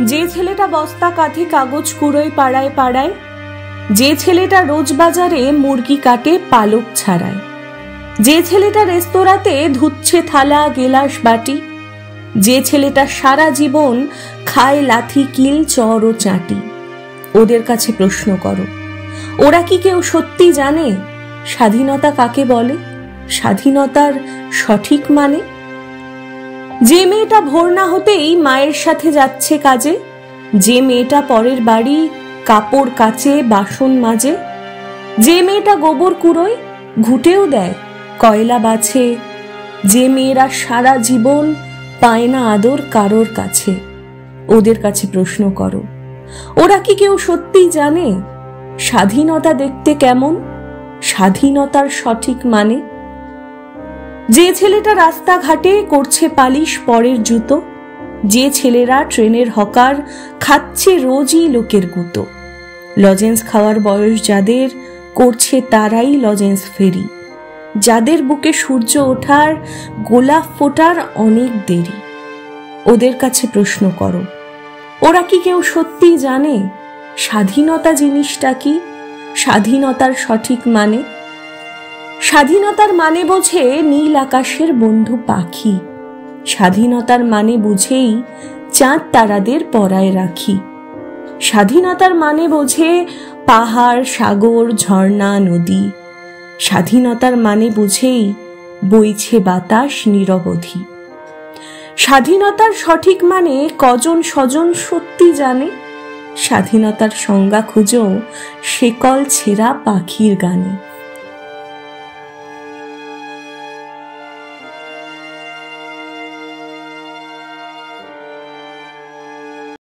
যে ছেলেটা বস্তা কাঁধে কাগজ কুড়োয় পাড়ায় পাড়ায়, যে ছেলেটা রোজ বাজারে মুরগি কাটে পালক ছাড়ায়, যে ছেলেটা রেস্তোরাঁতে ধুচ্ছে থালা গেলাস বাটি, যে ছেলেটা সারা জীবন খায় লাথি কিল চর ও চাটি, ওদের কাছে প্রশ্ন করো, ওরা কি কেউ সত্যি জানে স্বাধীনতা কাকে বলে, স্বাধীনতার সঠিক মানে? যে মেয়েটা ভোর না হতেই মায়ের সাথে যাচ্ছে কাজে, যে মেয়েটা পরের বাড়ি কাপড় কাচে বাসন মাজে, যে মেয়েটা গোবর কুড়োয় ঘুটেও দেয় কয়লা বাছে, যে মেয়েরা সারা জীবন পায় না আদর কারোর কাছে, ওদের কাছে প্রশ্ন করো, ওরা কি কেউ সত্যি জানে স্বাধীনতা দেখতে কেমন, স্বাধীনতার সঠিক মানে? যে ছেলেটা রাস্তাঘাটে করছে পালিশ পরের জুতো, যে ছেলেরা ট্রেনের হকার খাচ্ছে রোজই লোকের গুঁতো, লজেন্স খাওয়ার বয়স যাদের করছে তারাই লজেন্স ফেরি, যাদের বুকে সূর্য ওঠার গোলাপ ফোটার অনেক দেরি, ওদের কাছে প্রশ্ন করো, ওরা কি কেউ সত্যি জানে স্বাধীনতা জিনিসটা কি, স্বাধীনতার সঠিক মানে? স্বাধীনতার মানে বোঝে নীল আকাশের বন্ধু পাখি, স্বাধীনতার মানে বুঝেই চাঁদ তারাদের পরায় রাখি, স্বাধীনতার মানে বোঝে পাহাড় সাগর ঝর্ণা নদী, স্বাধীনতার মানে বুঝেই বইছে বাতাস নিরবধি। স্বাধীনতার সঠিক মানে কজন স্বজন সত্যি জানে, স্বাধীনতার সংজ্ঞা খুঁজো শেকল ছেঁড়া পাখির গানে।